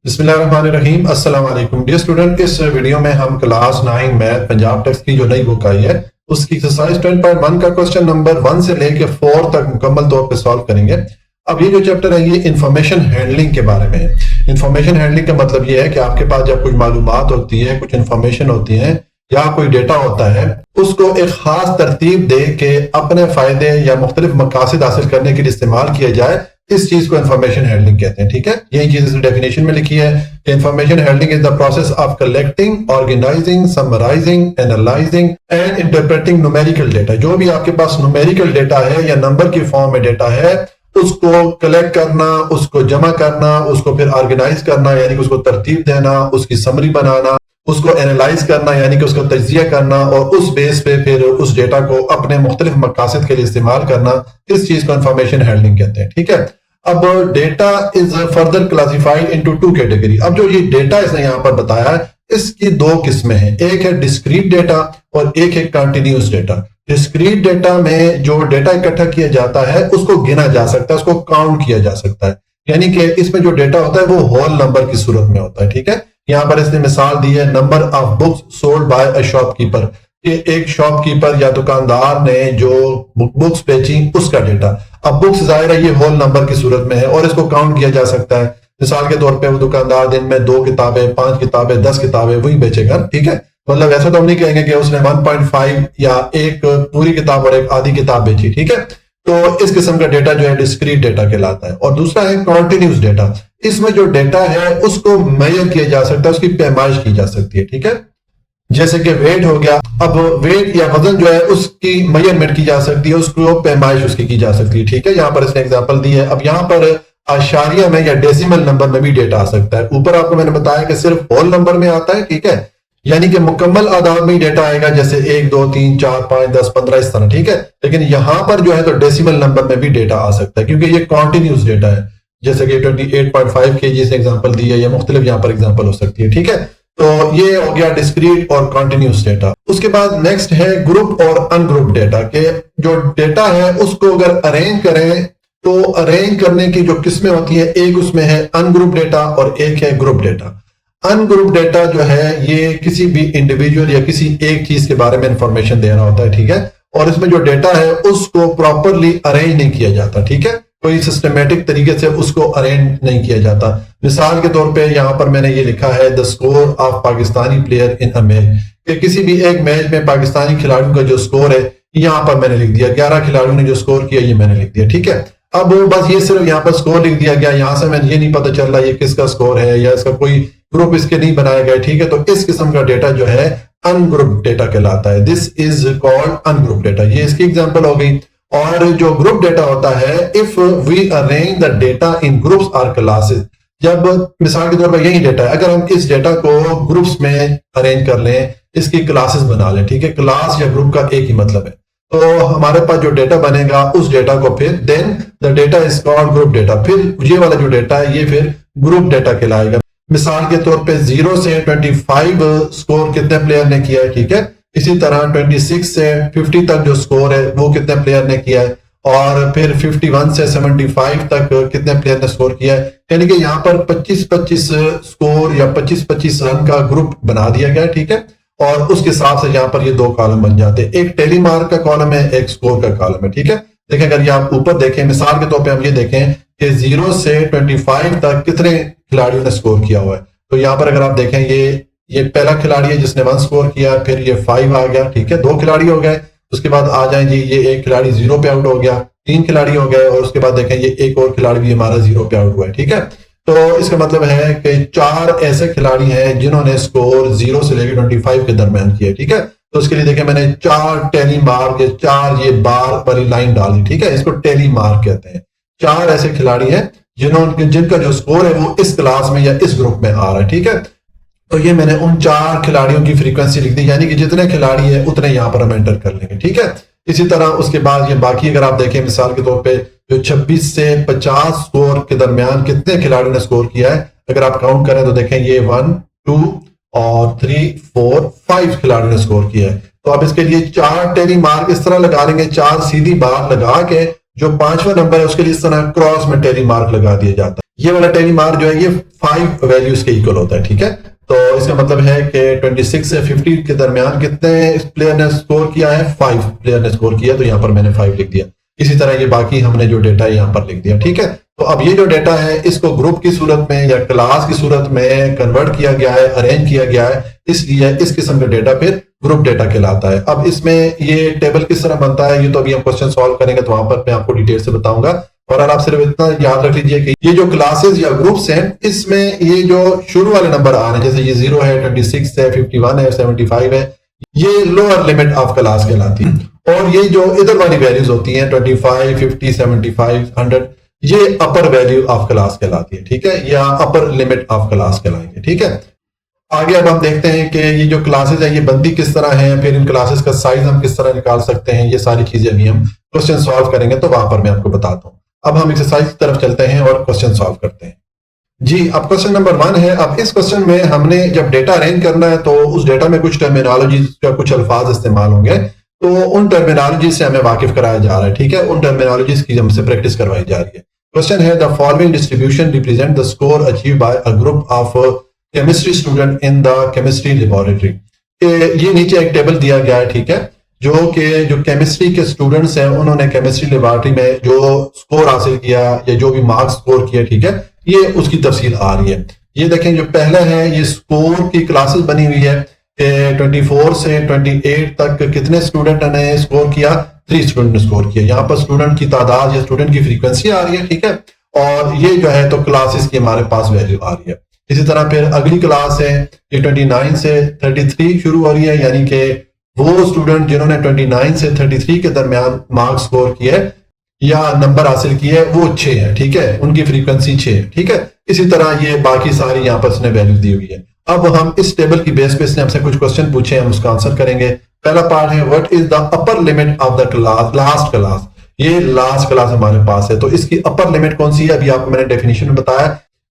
बिस्मिल्लाहिर्रहमानिर्रहीम। अस्सलाम वालेकुम डियर स्टूडेंट, इस वीडियो में हम क्लास 9 मैथ पंजाब टेक्स्ट की जो नई बुक आई है उसकी एक्सरसाइज 10.1 का क्वेश्चन नंबर 1 से लेके 4 तक मुकम्मल तौर पे सॉल्व करेंगे। अब ये जो चैप्टर है ये इंफॉर्मेशन हैंडलिंग के बारे में है। इंफॉर्मेशन हैंडलिंग का मतलब ये है कि आपके पास जब कुछ मालूमात होती है, कुछ इंफॉर्मेशन होती है या कोई डेटा होता है, उसको एक खास तरतीब दे के अपने फायदे या मुख्तलिफ मकासद हासिल करने के लिए इस्तेमाल किया जाए, इस चीज को इंफॉर्मेशन हैंडलिंग कहते हैं। ठीक है, यही चीज इस डेफिनेशन में लिखी है। Information handling is the process of collecting, organising, summarising, analysing and interpreting numerical data. जो भी आपके पास न्यूमेरिकल डेटा है या नंबर की फॉर्म में डेटा है, उसको कलेक्ट करना, उसको जमा करना, उसको फिर ऑर्गेनाइज करना यानी कि उसको तरतीब देना, उसकी समरी बनाना, उसको एनालाइज करना यानी कि उसका तज्जिया करना और उस बेस पे फिर उस डेटा को अपने मुख्तलिफ मकासद के लिए इस्तेमाल करना, इस चीज को इंफॉर्मेशन हैंडलिंग कहते हैं। ठीक है, अब data is further classified into 2 category. अब जो ये डेटा इसने यहाँ पर बताया है, इसकी 2 किस्में हैं। एक है डिस्क्रीट डेटा और एक है कंटिन्यूस डेटा। डिस्क्रीट डेटा में जो डेटा इकट्ठा किया जाता है उसको गिना जा सकता है, उसको काउंट किया जा सकता है, यानी कि इसमें जो डेटा होता है वो होल नंबर की सूरत में होता है। ठीक है, यहाँ पर इसने मिसाल दी है number of books sold by a shopkeeper, कि एक शॉपकीपर या दुकानदार ने जो बुक्स बेची उसका डेटा। अब बुक्स जाहिर है ये होल नंबर की सूरत में है और इसको काउंट किया जा सकता है। मिसाल के तौर पे वो दुकानदार दिन में 2 किताबें, 5 किताबें, 10 किताबें वही बेचेगा। ठीक है, मतलब ऐसा तो हम नहीं कहेंगे कि उसने 1.5 या एक पूरी किताब और एक आधी किताब बेची। ठीक है, तो इस किस्म का डेटा जो है डिस्क्रीट डेटा कहलाता है। और दूसरा है कॉन्टिन्यूस डेटा। इसमें जो डेटा है उसको मेजर किया जा सकता है, उसकी पैमाइश की जा सकती है। ठीक है, जैसे कि वेट हो गया। अब वेट या वजन जो है उसकी मेजरमेंट की जा सकती है, उसको पैमाइश उसकी की जा सकती है। ठीक है, यहाँ पर इसने एग्जांपल दी है। अब यहाँ पर आशारिया में या डेसिमल नंबर में भी डेटा आ सकता है। ऊपर आपको मैंने बताया कि सिर्फ होल नंबर में आता है। ठीक है, यानी कि मुकम्मल आदाद में ही डेटा आएगा, जैसे 1, 2, 3, 4, 5, 10, 15 इस तरह। ठीक है, लेकिन यहां पर जो है तो डेसिमल नंबर में भी डेटा आ सकता है क्योंकि ये कॉन्टिन्यूस डेटा है। जैसे कि 28.5 kg से एग्जांपल दी है या मुख्तलिफ यहाँ पर एग्जांपल हो सकती है। ठीक है, तो ये हो गया डिस्क्रीट और कॉन्टिन्यूस डेटा। उसके बाद नेक्स्ट है ग्रुप और अनग्रुप डेटा के जो डेटा है उसको अगर अरेंज करें तो अरेंज करने की जो किस्में होती है, एक उसमें है अनग्रुप डेटा और एक है ग्रुप डेटा। अनग्रुप डेटा जो है ये किसी भी इंडिविजुअल या किसी एक चीज के बारे में इंफॉर्मेशन दे रहा होता है। ठीक है, और इसमें जो डेटा है उसको प्रॉपरली अरेंज नहीं किया जाता। ठीक है, कोई सिस्टमेटिक तरीके से उसको अरेंज नहीं किया जाता। मिसाल के तौर पे यहाँ पर मैंने ये लिखा है the score of Pakistani player in a match, कि किसी भी एक मैच में पाकिस्तानी खिलाड़ियों का जो स्कोर है यहाँ पर मैंने लिख दिया। 11 खिलाड़ियों ने जो स्कोर किया ये मैंने लिख दिया। ठीक है, अब बस ये सिर्फ यहाँ पर स्कोर लिख दिया गया, यहाँ से मैंने ये नहीं पता चल रहा ये किसका स्कोर है या इसका कोई ग्रुप इसके नहीं बनाए गए। ठीक है, तो इस किस्म का डेटा जो है अनग्रुप डेटा कहलाता है। This is called ungroup data. ये इसकी एग्जांपल हो गई। और जो ग्रुप डेटा होता है, if we arrange the data in groups और क्लासेस, जब मिसाल के तौर पर यही डेटा है, अगर हम इस डेटा को ग्रुप्स में अरेंज कर लें, इसकी क्लासेस बना लें। ठीक है, क्लास या ग्रुप का एक ही मतलब है, तो हमारे पास जो डेटा बनेगा उस डेटा को फिर then the data is called group data. फिर ये वाला जो डेटा है ये फिर ग्रुप डेटा कहलाएगा। मिसाल के तौर पे 0 से 25 स्कोर कितने प्लेयर ने किया है। ठीक है, इसी तरह 26 से 50 तक जो स्कोर है वो कितने प्लेयर ने किया है, और फिर 51 से 75 तक कितने प्लेयर ने स्कोर किया है। यानी कि यहाँ पर 25-25 स्कोर या 25-25 रन का ग्रुप बना दिया गया। ठीक है, और उसके हिसाब से यहाँ पर ये 2 कॉलम बन जाते हैं, एक टेली मार्क का कॉलम है, एक स्कोर का कॉलम है। ठीक है, देखें अगर ये आप ऊपर देखें, मिसाल के तौर पे हम ये देखें कि 0 से 25 तक कितने खिलाड़ियों ने स्कोर किया हुआ है, तो यहाँ पर अगर आप देखें ये पहला खिलाड़ी है जिसने 1 स्कोर किया, फिर ये 5 आ गया। ठीक है, 2 खिलाड़ी हो गए। उसके बाद आ जाए जी ये एक खिलाड़ी 0 पे आउट हो गया, 3 खिलाड़ी हो गए, और उसके बाद देखें ये एक और खिलाड़ी भी हमारा 0 पे आउट हुआ है। ठीक है, तो इसका मतलब है कि 4 ऐसे खिलाड़ी हैं जिन्होंने स्कोर 0 से लेकर 25 के दरमियान किया। ठीक है, तो उसके लिए देखें मैंने 4 टेली मार्क, 4 ये बार वाली लाइन डाली। ठीक है, इसको टेली मार्क कहते हैं। 4 ऐसे खिलाड़ी हैं जिनका जो स्कोर है वो इस क्लास में या इस ग्रुप में आ रहा है। ठीक है, तो ये मैंने उन 4 खिलाड़ियों की फ्रीक्वेंसी लिख दी, यानी कि जितने खिलाड़ी है उतने यहाँ पर हम एंटर कर लेंगे। ठीक है, इसी तरह उसके बाद ये बाकी अगर आप देखें मिसाल के तौर पे जो 26 से 50 स्कोर के दरमियान कितने खिलाड़ियों ने स्कोर किया है, अगर आप काउंट करें तो देखें ये 1, 2 और 3, 4, 5 खिलाड़ियों ने स्कोर किया है। तो आप इसके लिए 4 टेली मार्क इस तरह लगा लेंगे, 4 सीधी बार लगा के जो 5वां नंबर है उसके लिए इस तरह क्रॉस में टेली मार्क लगा दिया जाता है। ये वाला 10 मार्क जो है ये 5 वैल्यूज के इक्वल होता है, ठीक है। तो इसका मतलब है कि 26 से 50 के दरमियान कितने इस प्लेयर ने स्कोर किया है, 5 प्लेयर ने स्कोर किया, तो यहाँ पर मैंने 5 लिख दिया। इसी तरह ये बाकी हमने जो डेटा यहाँ पर लिख दिया, ठीक है। तो अब ये जो डेटा है इसको ग्रुप की सूरत में या क्लास की सूरत में कन्वर्ट किया गया है, अरेंज किया गया है, इसलिए इस किस्म का डेटा फिर ग्रुप डेटा कहलाता है। अब इसमें ये टेबल किस तरह बनता है ये तो अभी हम क्वेश्चन सॉल्व करेंगे तो वहां पर मैं आपको डिटेल से बताऊंगा। और आप सिर्फ इतना याद रख लीजिए कि ये जो क्लासेस या ग्रुप्स हैं इसमें ये जो शुरू वाले नंबर आ रहे हैं, जैसे ये 0 है, 26 है, 51 है, 75 है, ये लोअर लिमिट ऑफ क्लास कहलाती है। और ये जो इधर वाली वैल्यूज होती हैं 25, 50, 75, 100, ये अपर वैल्यू ऑफ क्लास कहलाती है, ठीक है, या अपर लिमिट ऑफ क्लास कहलाएंगे, ठीक है। आगे अब हम देखते हैं कि ये जो क्लासेस है ये बनती किस तरह है, फिर इन क्लासेस का साइज हम किस तरह निकाल सकते हैं, ये सारी चीजें अभी हम क्वेश्चन सॉल्व करेंगे तो वहां पर मैं आपको बताता हूँ। अब हम एक्सरसाइज की तरफ चलते हैं और क्वेश्चन सॉल्व करते हैं। जी, अब क्वेश्चन नंबर 1 है। अब इस क्वेश्चन में हमने जब डेटा अरेंज करना है तो उस डेटा में कुछ टर्मिनोलॉजी का कुछ अल्फाज इस्तेमाल होंगे, तो उन टर्मिनोलॉजी से हमें वाकिफ कराया जा रहा है, ठीक है, उन टर्मिनोलॉजीज की हमसे प्रैक्टिस करवाई जा रही है। क्वेश्चन है the following distribution represent the score achieve by a group of chemistry student in the chemistry laboratory. ये नीचे एक टेबल दिया गया है, ठीक है, जो केमिस्ट्री के स्टूडेंट्स हैं उन्होंने केमिस्ट्री लेबोरेटरी में जो स्कोर हासिल किया या जो भी मार्क्स स्कोर किया, ठीक है, ये उसकी तफसील आ रही है। ये देखें जो पहला है ये स्कोर की क्लासेस बनी हुई है, 24 से 28 तक कितने स्टूडेंट ने स्कोर किया, 3 स्टूडेंट ने स्कोर किया। यहाँ पर स्टूडेंट की तादाद या स्टूडेंट की फ्रीक्वेंसी आ रही है, ठीक है, और ये जो है तो क्लासेस की हमारे पास वैल्यू आ रही है। इसी तरह फिर अगली क्लास है ये 29 से 33 शुरू हो रही है, यानी कि वो स्टूडेंट जिन्होंने 29 से 33 के दरमियान मार्क्स स्कोर किए या नंबर हासिल किए वो 6 है, ठीक है, उनकी फ्रीक्वेंसी 6 है, ठीक है। इसी तरह ये बाकी सारी यहाँ पर उसने वैल्यू दी हुई है। अब हम इस टेबल की बेस पे इसने हमसे कुछ क्वेश्चन पूछे, हम उसका आंसर करेंगे। पहला पार्ट है what is the upper limit of the class, last class, ये लास्ट क्लास हमारे पास है, तो इसकी अपर लिमिट कौन सी है, अभी आपको मैंने डेफिनेशन में बताया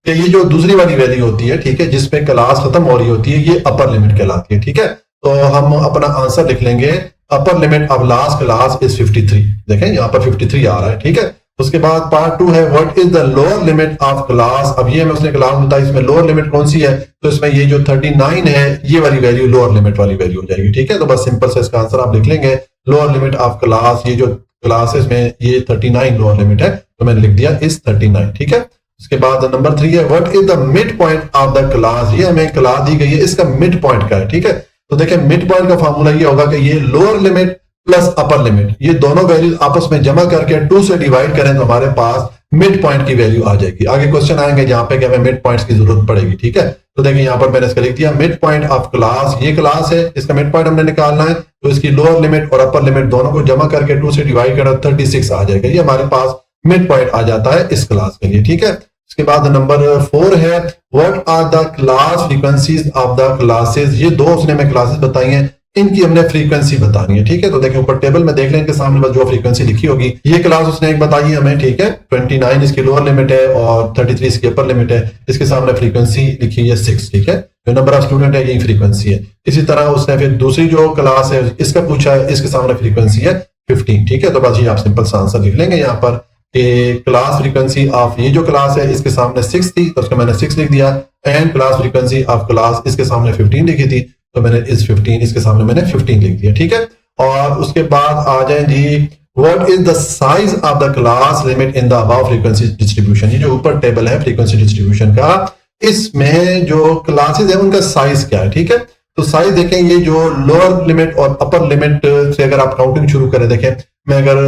कि ये जो दूसरी वाली वैल्यू होती है, ठीक है, जिसपे क्लास खत्म हो रही होती है, ये अपर लिमिट कहलाती है, ठीक है। तो हम अपना आंसर लिख लेंगे upper limit of last class is 53। देखें यहाँ पर 53 आ रहा है, ठीक है। उसके बाद पार्ट 2 है what is the lower limit of class. अब ये हमें उसने क्लास बताया इसमें लोअर लिमिट कौन सी है, तो इसमें ये जो 39 है ये वाली वैल्यू लोअर लिमिट वाली वैल्यू हो जाएगी, ठीक है। तो बस सिंपल से इसका आंसर आप लिख लेंगे लोअर लिमिट ऑफ क्लास, ये जो क्लास है इसमें ये 39 लोअर लिमिट है, तो मैंने लिख दिया इस 39, ठीक है। उसके बाद नंबर 3 है what is the mid point of the class. ये हमें क्लास दी गई है, इसका मिड पॉइंट का है, ठीक है। तो देखिए मिड पॉइंट का फार्मूला ये होगा कि ये lower limit plus upper limit, ये दोनों वैल्यू आपस में जमा करके 2 से डिवाइड करें तो हमारे पास मिड पॉइंट की वैल्यू आ जाएगी। आगे क्वेश्चन आएंगे जहां पे कि हमें मिड पॉइंट्स की जरूरत पड़ेगी, ठीक है। तो देखिए यहाँ पर मैंने इसका लिख दिया मिड पॉइंट ऑफ क्लास, ये क्लास है, इसका मिड पॉइंट हमने निकालना है, तो इसकी लोअर लिमिट और अपर लिमिट दोनों को जमा करके 2 से डिवाइड करें 36 आ जाएगा, ये हमारे पास मिड पॉइंट आ जाता है इस क्लास के लिए, ठीक है। उसके बाद नंबर 4 है what are the class frequencies of the classes. ये दो उसने हमें क्लासेस बताई हैं, इनकी हमने फ्रीक्वेंसी बतानी है, ठीक है। तो देखिए ऊपर टेबल में देख लें कि सामने बस जो फ्रीक्वेंसी लिखी होगी, ये क्लास उसने एक बताई है हमें, ठीक है। 29 इसकी लोअर लिमिट है और 33 इसकी अपर लिमिट है, इसके सामने फ्रीक्वेंसी लिखी है 6, ठीक है। जो नंबर ऑफ स्टूडेंट है यही फ्रीक्वेंसी है। इसी तरह उसने फिर दूसरी जो क्लास है इसका पूछा है, इसके सामने फ्रीक्वेंसी है 15, ठीक है। तो बस ये आप सिंपल सा आंसर लिख लेंगे यहाँ पर क्लास फ्रीक्वेंसी ऑफ ये जो क्लास है इसके सामने 6 थी, तो उसका मैंने 6 लिख दिया, and class frequency of class इसके सामने 15 लिखी थी, तो मैंने इस 15 इसके सामने मैंने 15 लिख दिया, ठीक है। और उसके बाद आ जाए जी what is the size of the class limit in the above frequency distribution. ये जो ऊपर टेबल है फ्रीक्वेंसी डिस्ट्रीब्यूशन का, इसमें जो क्लासेस है उनका साइज क्या है, ठीक है। तो साइज देखें, ये जो लोअर लिमिट और अपर लिमिट से अगर आप काउंटिंग शुरू करें, देखें मैं अगर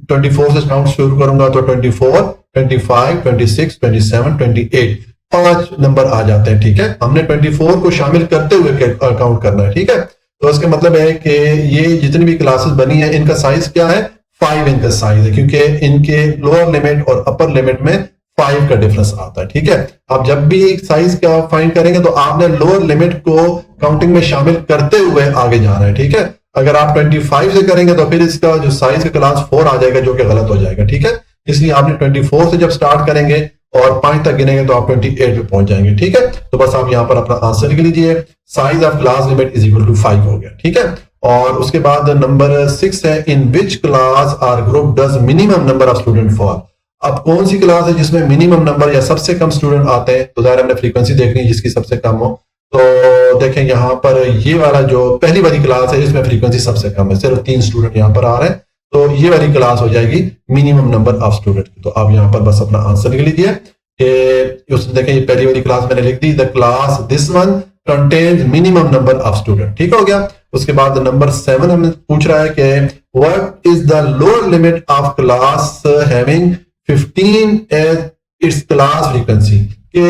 24 से काउंट शुरू करूंगा तो 24, 25, 26, 27, 28 5 नंबर आ जाते हैं, ठीक है। हमने 24 को शामिल करते हुए काउंट करना है, ठीक है। तो इसका मतलब है कि ये जितनी भी क्लासेस बनी है इनका साइज क्या है, 5 इनका साइज है, क्योंकि इनके लोअर लिमिट और अपर लिमिट में 5 का डिफरेंस आता है, ठीक है। अब जब भी साइज का फाइंड करेंगे तो आपने लोअर लिमिट को काउंटिंग में शामिल करते हुए आगे जाना है, ठीक है। अगर आप 25 से करेंगे तो फिर इसका जो साइज का क्लास 4 आ जाएगा, जो कि गलत हो जाएगा, ठीक है। इसलिए आपने 24 से जब स्टार्ट करेंगे और 5 तक गिनेंगे तो आप 28 पे पहुंच जाएंगे, ठीक है। तो बस आप यहाँ पर अपना आंसर लिख लीजिए, size of class limit is equal to 5 हो गया, ठीक है। और उसके बाद नंबर 6 है in which class or group does minimum number of student fall. अब कौन सी क्लास है जिसमें मिनिमम नंबर या सबसे कम स्टूडेंट आते हैं, तो ज़ाहिर हमने फ्रीक्वेंसी देखनी है जिसकी सबसे कम हो। तो देखें यहाँ पर ये वाला जो पहली वाली क्लास है इसमें फ्रीक्वेंसी सबसे कम है, सिर्फ 3 स्टूडेंट यहाँ पर आ रहे हैं, तो ये वाली क्लास हो जाएगी मिनिमम नंबर ऑफ स्टूडेंट की। तो आप यहाँ पर बस अपना आंसर लिख लीजिए कि उसमें देखें ये पहली वाली क्लास मैंने लिख दी, the class this one contains minimum number of student. ठीक हो गया। उसके बाद नंबर 7 हमें पूछ रहा है कि what is the lower limit of class having 15 as its class frequency, कि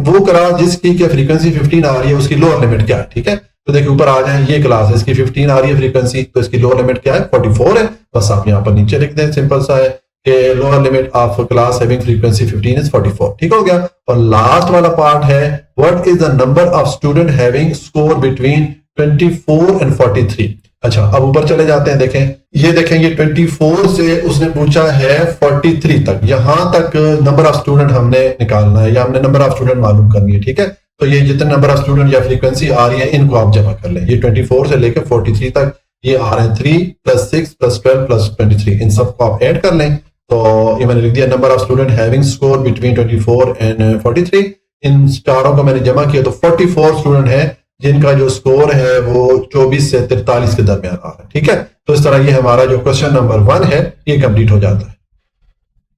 वो क्लास जिसकी क्या फ्रीक्वेंसी 15 आ रही है उसकी लोअर लिमिट क्या है। ठीक है, तो देखिए ऊपर आ जाए, ये क्लास है इसकी 15 आ रही है फ्रीक्वेंसी, तो इसकी लोअर लिमिट क्या है 44 है। बस आप यहाँ पर नीचे लिख दें, सिंपल सा है कि lower limit of class having frequency 15 is 44। ठीक हो गया। और लास्ट वाला पार्ट है what is the number of student having score between 24 and 43। अच्छा, अब ऊपर चले जाते हैं, देखें ये देखेंगे 24 से उसने पूछा है 43 तक, यहां तक नंबर ऑफ स्टूडेंट हमने निकालना है या हमने नंबर ऑफ स्टूडेंट मालूम करनी है। ठीक है, तो ये जितने नंबर ऑफ स्टूडेंट या फ्रीक्वेंसी आ रही है इनको आप जमा कर लें। ये 24 से लेकर 43 तक ये आ रहे हैं 3 + 6 + 12 + 23, इन सबको आप ऐड कर लें। तो ये मैंने लिख दिया number of student having score between 24 and 43। इन चारों को मैंने जमा किया तो 44 स्टूडेंट है जिनका जो स्कोर है वो 24 से 43 के दरमियान आ रहा है। ठीक है, तो इस तरह ये हमारा जो क्वेश्चन नंबर 1 है ये कंप्लीट हो जाता है।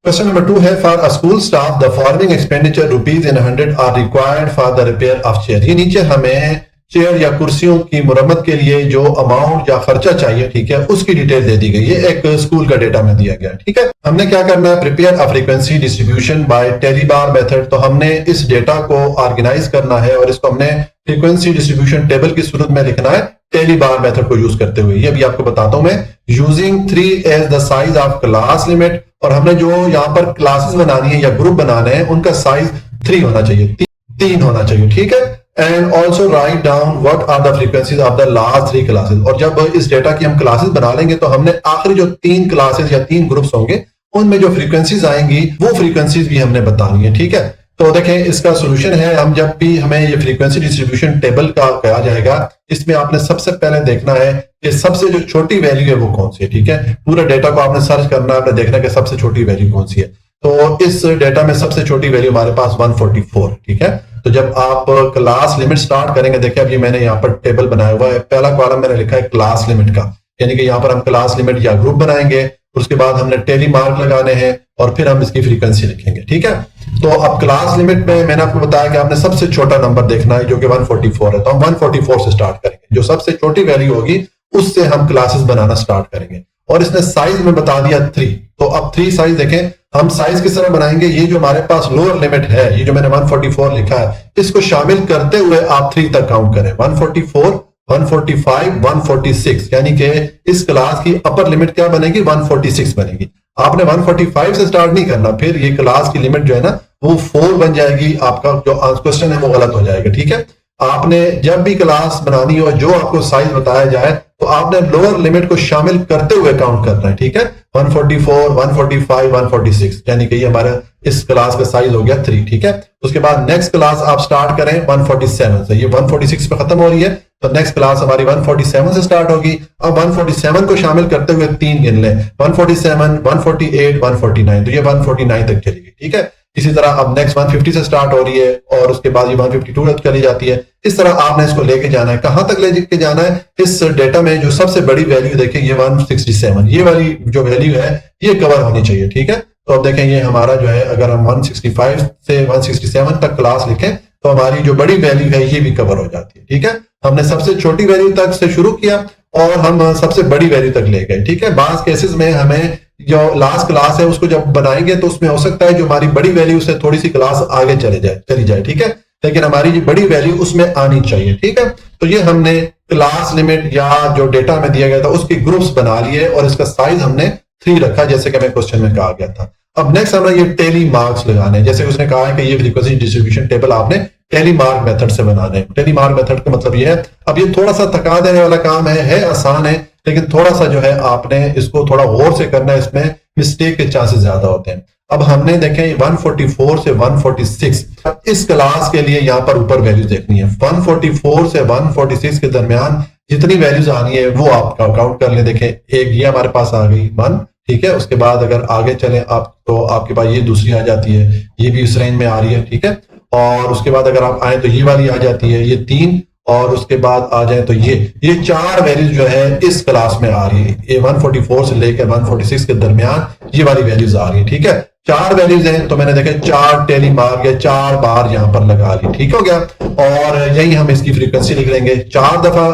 क्वेश्चन नंबर 2 है for a school staff the following expenditure rupees in 100 are required for the repair of chair. ये नीचे हमें चेयर या कुर्सियों की मुरम्मत के लिए जो अमाउंट या खर्चा चाहिए, ठीक है, उसकी डिटेल दे दी गई है, एक स्कूल का डेटा में दिया गया है। ठीक है, हमने क्या करना है, prepare a frequency distribution by tally bar method. तो हमने इस डेटा को ऑर्गेनाइज करना है और इसको हमने फ्रीक्वेंसी डिस्ट्रीब्यूशन टेबल की सूरत में लिखना है टेलीबार मेथड को यूज करते हुए। ये भी आपको बताता हूं मैं, using 3 as the size of class limit. और हमने जो यहाँ पर क्लासेस बनानी है या ग्रुप बनाने हैं उनका साइज 3 होना चाहिए, 3 होना चाहिए। ठीक है, and also write down what are the frequencies of the last 3 classes. और जब इस डेटा की हम क्लासेस बना लेंगे तो हमने आखिरी जो 3 क्लासेस या 3 ग्रुप्स होंगे उनमें जो फ्रीक्वेंसीज आएंगी वो फ्रीक्वेंसीज भी हमने बतानी है। ठीक है, तो देखें इसका सोल्यूशन है, हम जब भी हमें ये फ्रीक्वेंसी डिस्ट्रीब्यूशन टेबल का कहा जाएगा इसमें आपने सबसे पहले देखना है कि सबसे जो छोटी वैल्यू है वो कौन सी है। ठीक है, पूरा डेटा को आपने सर्च करना है, आपने देखना है कि सबसे छोटी वैल्यू कौन सी है। तो इस डेटा में सबसे छोटी वैल्यू हमारे पास 144। ठीक है, तो जब आप क्लास लिमिट स्टार्ट करेंगे, देखिए अब ये मैंने यहाँ पर टेबल बनाया हुआ है, पहला कॉलम मैंने लिखा है क्लास लिमिट का, यानी कि यहाँ पर हम क्लास लिमिट या ग्रुप बनाएंगे, उसके बाद हमने टेली मार्क लगाने हैं और फिर हम इसकी फ्रीक्वेंसी लिखेंगे। ठीक है, तो अब क्लास लिमिट में मैंने आपको बताया कि आपने सबसे छोटा नंबर देखना है जो कि 144 है, तो हम 144 से स्टार्ट करेंगे, जो सबसे छोटी वैल्यू होगी उससे हम क्लासेस बनाना स्टार्ट करेंगे। और इसने साइज में बता दिया 3, तो अब 3 साइज देखें, हम साइज किस तरह बनाएंगे, ये जो हमारे पास लोअर लिमिट है, ये जो मैंने 144 लिखा है, इसको शामिल करते हुए आप 3 तक काउंट करें, 144, 145, 146, यानी कि इस क्लास की अपर लिमिट क्या बनेगी, 146 बनेगी। आपने 145 से स्टार्ट नहीं करना, फिर ये क्लास की लिमिट जो है ना वो 4 बन जाएगी, आपका जो क्वेश्चन है वो गलत हो जाएगा। ठीक है, आपने जब भी क्लास बनानी हो, जो आपको साइज बताया जाए, तो आपने लोअर लिमिट को शामिल करते हुए काउंट करना है। ठीक है, 144, 145, 146, यानी कि ये हमारा इस क्लास का साइज हो गया 3। ठीक है, उसके बाद नेक्स्ट क्लास आप स्टार्ट करें 147 से, ये 146 पे खत्म हो रही है, तो नेक्स्ट क्लास हमारी 147 से स्टार्ट होगी। अब 147 को शामिल करते हुए 3 गिन लें, 147, 148, 149, तो ये 149 तक चलेगी। ठीक है, इसी तरह अब नेक्स्ट 150 से स्टार्ट हो रही है और उसके बाद ये 152 तक चली जाती है। इस तरह आपने इसको लेके जाना है, कहां तक लेके जाना है, इस डेटा में जो सबसे बड़ी वैल्यू देखिए ये 167, ये वाली जो वैल्यू है ये कवर होनी चाहिए। ठीक है, तो अब देखें ये हमारा जो है, अगर हम 165 से 167 तक क्लास लिखें तो हमारी जो बड़ी वैल्यू है ये भी कवर हो जाती है। ठीक है, हमने सबसे छोटी वैल्यू तक से शुरू किया और हम सबसे बड़ी वैल्यू तक ले गए। ठीक है, बास केसेस में हमें जो लास्ट क्लास है उसको जब बनाएंगे तो उसमें हो सकता है जो हमारी बड़ी वैल्यू से थोड़ी सी क्लास आगे चली जाए। ठीक है, लेकिन हमारी जो बड़ी वैल्यू उसमें आनी चाहिए। ठीक है, तो ये हमने क्लास लिमिट या जो डेटा में दिया गया था उसके ग्रुप्स बना लिए और इसका साइज हमने 3 रखा, जैसे कि हमें क्वेश्चन में कहा गया था। अब नेक्स्ट हमें ये टेली मार्क्स लगाने, जैसे उसने कहा है कि ये फ्रीक्वेंसी डिस्ट्रीब्यूशन टेबल आपने टेली मार्क मेथड से बनाने। टेली मार्क मेथड का मतलब ये है, अब ये थोड़ा सा थका देने वाला काम है आसान है, लेकिन थोड़ा सा जो है आपने इसको थोड़ा गौर से करना है, इसमें मिस्टेक के चांसेस ज्यादा होते हैं। अब हमने देखें 144 से 146 इस क्लास के लिए यहाँ पर ऊपर वैल्यूज देखनी है, 144 से 146 के दरमियान जितनी वैल्यूज आनी है वो आप काउंट कर ले। देखें एक ये हमारे पास आ गई 1, ठीक है। उसके बाद अगर आगे चलें आप तो आपके पास ये दूसरी आ जाती है, ये भी इस रेंज में आ रही है, ठीक है। और उसके बाद अगर आप आए तो ये वाली आ जाती है, ये 3, और उसके बाद आ जाए तो ये 4 वैल्यूज जो है इस क्लास में आ रही है। ये 144 से लेकर 146 के दरमियान ये वाली वैल्यूज आ रही है, ठीक है। 4 वैल्यूज हैं तो मैंने देखा 4 टेली मार्क या 4 बार यहां पर लगा ली, ठीक हो गया। और यही हम इसकी फ्रीक्वेंसी लिख लेंगे, 4 दफा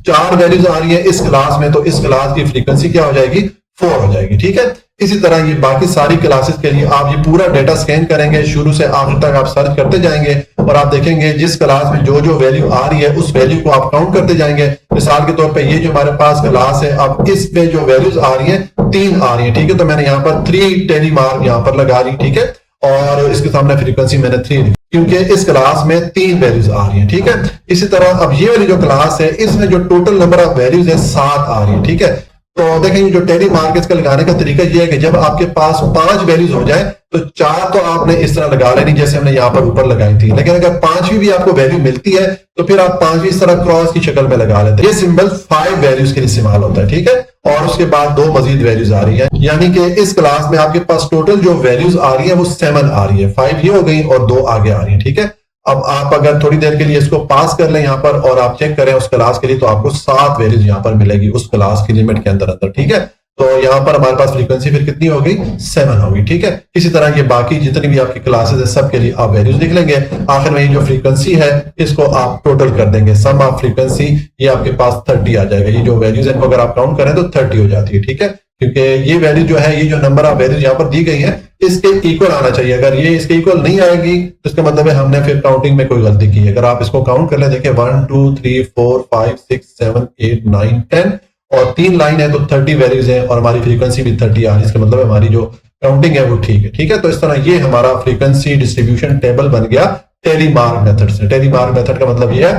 4 वैल्यूज आ रही है इस क्लास में, तो इस क्लास की फ्रीक्वेंसी क्या हो जाएगी, 4 हो जाएगी, ठीक है। इसी तरह ये बाकी सारी क्लासेस के लिए आप ये पूरा डेटा स्कैन करेंगे, शुरू से आखिर तक आप सर्च करते जाएंगे और आप देखेंगे जिस क्लास में जो जो वैल्यू आ रही है उस वैल्यू को आप काउंट करते जाएंगे। मिसाल के तौर पे ये जो हमारे पास क्लास है, अब इसमें जो वैल्यूज आ रही है 3 आ रही है, ठीक है। तो मैंने यहाँ पर 3 टेली मार्क यहाँ पर लगा दी, ठीक है। और इसके सामने फ्रीक्वेंसी मैंने 3 लिखी क्योंकि इस क्लास में 3 वैल्यूज आ रही है, ठीक है। इसी तरह अब ये वाली जो क्लास है इसमें जो टोटल नंबर ऑफ वैल्यूज है 7 आ रही है, ठीक है। तो देखेंगे जो टेली मार्केट्स का लगाने का तरीका यह है कि जब आपके पास 5 वैल्यूज हो जाए तो 4 तो आपने इस तरह लगा लेनी जैसे हमने यहाँ पर ऊपर लगाई थी, लेकिन अगर 5वीं भी आपको वैल्यू मिलती है तो फिर आप 5वीं इस तरह क्रॉस की शक्ल में लगा लेते हैं। ये सिंबल 5 वैल्यूज के लिए इस्तेमाल होता है, ठीक है। और उसके बाद 2 मजीद वैल्यूज आ रही है, यानी कि इस क्लास में आपके पास टोटल जो वैल्यूज आ रही है वो 7 आ रही है, 5 ये हो गई और 2 आगे आ रही है, ठीक है। अब आप अगर थोड़ी देर के लिए इसको पास कर लें यहाँ पर और आप चेक करें उस क्लास के लिए तो आपको 7 वैल्यूज यहाँ पर मिलेगी उस क्लास की लिमिट के अंदर, ठीक है। तो यहाँ पर हमारे पास फ्रीक्वेंसी फिर कितनी हो गई, 7 होगी, ठीक है। इसी तरह ये बाकी जितनी भी आपकी क्लासेस है सब के लिए आप वैल्यूज लिख लेंगे। आखिर में ये जो फ्रीक्वेंसी है इसको आप टोटल कर देंगे, सम ऑफ फ्रीक्वेंसी, ये आपके पास 30 आ जाएगा। ये जो वैल्यूज है इनको अगर आप काउंट करें तो 30 हो जाती है, ठीक है। क्योंकि ये वैल्यू जो है, ये जो नंबर ऑफ वैल्यूज यहाँ पर दी गई है इसके इक्वल आना चाहिए। अगर ये इसके इक्वल नहीं आएगी तो इसका मतलब है हमने फिर काउंटिंग में कोई गलती की है। अगर आप इसको काउंट कर ले, देखिए 1 2 3 4 5 6 7 8 9 10 और 3 लाइन है तो 30 वैल्यूज है और हमारी फ्रीक्वेंसी भी 30 आ रही है। इसका मतलब हमारी जो काउंटिंग है वो ठीक है, ठीक है। तो इस तरह ये हमारा फ्रीक्वेंसी डिस्ट्रीब्यूशन टेबल बन गया टेली मार्क मेथड से। टेली मार्क मेथड का मतलब ये है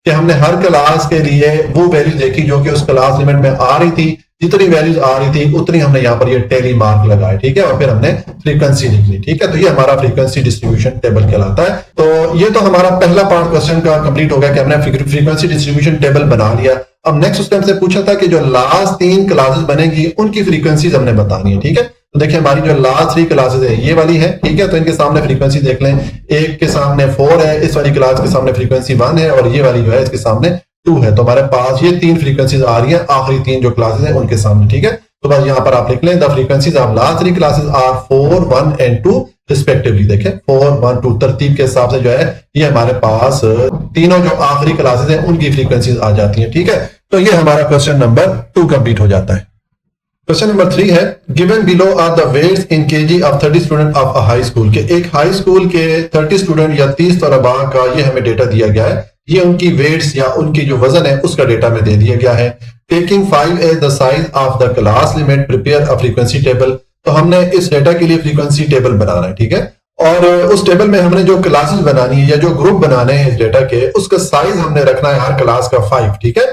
कि हमने हर क्लास के लिए वो वैल्यू देखी जो कि उस क्लास लिमिट में आ रही थी, जितनी वैल्यूज आ रही थी उतनी हमने यहाँ पर ये टेली मार्क लगाए, ठीक है। और फिर हमने फ्रीक्वेंसी लिख ली, ठीक है। तो ये हमारा फ्रीक्वेंसी डिस्ट्रीब्यूशन टेबल कहलाता है। तो ये तो हमारा पहला पार्ट क्वेश्चन का कंप्लीट हो गया कि हमने फ्रीक्वेंसी डिस्ट्रीब्यूशन टेबल बना लिया। अब नेक्स्ट उसने हमसे पूछा था कि जो लास्ट 3 क्लासेस बनेगी उनकी फ्रीक्वेंसीज हमने बतानी है, ठीक है। तो देखिए हमारी जो लास्ट 3 क्लासेस है ये वाली है, ठीक है। तो इनके सामने फ्रीक्वेंसी देख लें, एक के सामने 4 है, इस वाली क्लास के सामने फ्रीक्वेंसी 1 है और ये वाली जो है इसके सामने 2 है। तो हमारे पास ये 3 फ्रीक्वेंसीज आ रही है आखिरी 3 जो क्लासेस हैं उनके सामने, ठीक है। तो बस यहाँ पर आप लिख लें the frequencies of last 3 classes are 4 1 and 2 respectively. देखें 4 1 2 तरतीब के हिसाब से जो है ये हमारे पास तीनों जो आखिरी क्लासेस हैं उनकी फ्रीक्वेंसीज आ जाती हैं, ठीक है। तो ये हमारा क्वेश्चन नंबर 2 कंप्लीट हो जाता है। क्वेश्चन नंबर 3 है given below are the weights in KG of 30 student of a high school के एक हाई स्कूल के 30 स्टूडेंट या 30 तलबा का ये हमें डेटा दिया गया है। ये उनकी वेट्स या उनकी जो वजन है उसका डेटा में दे दिया गया है। Taking 5 as the size of the class limit prepare a frequency table. तो हमने इस डेटा के लिए फ्रीक्वेंसी टेबल बनाना है, ठीक है। और उस टेबल में हमने जो क्लासेस बनानी है या जो ग्रुप बनाने हैं इस डेटा के उसका साइज हमने रखना है हर क्लास का 5, ठीक है।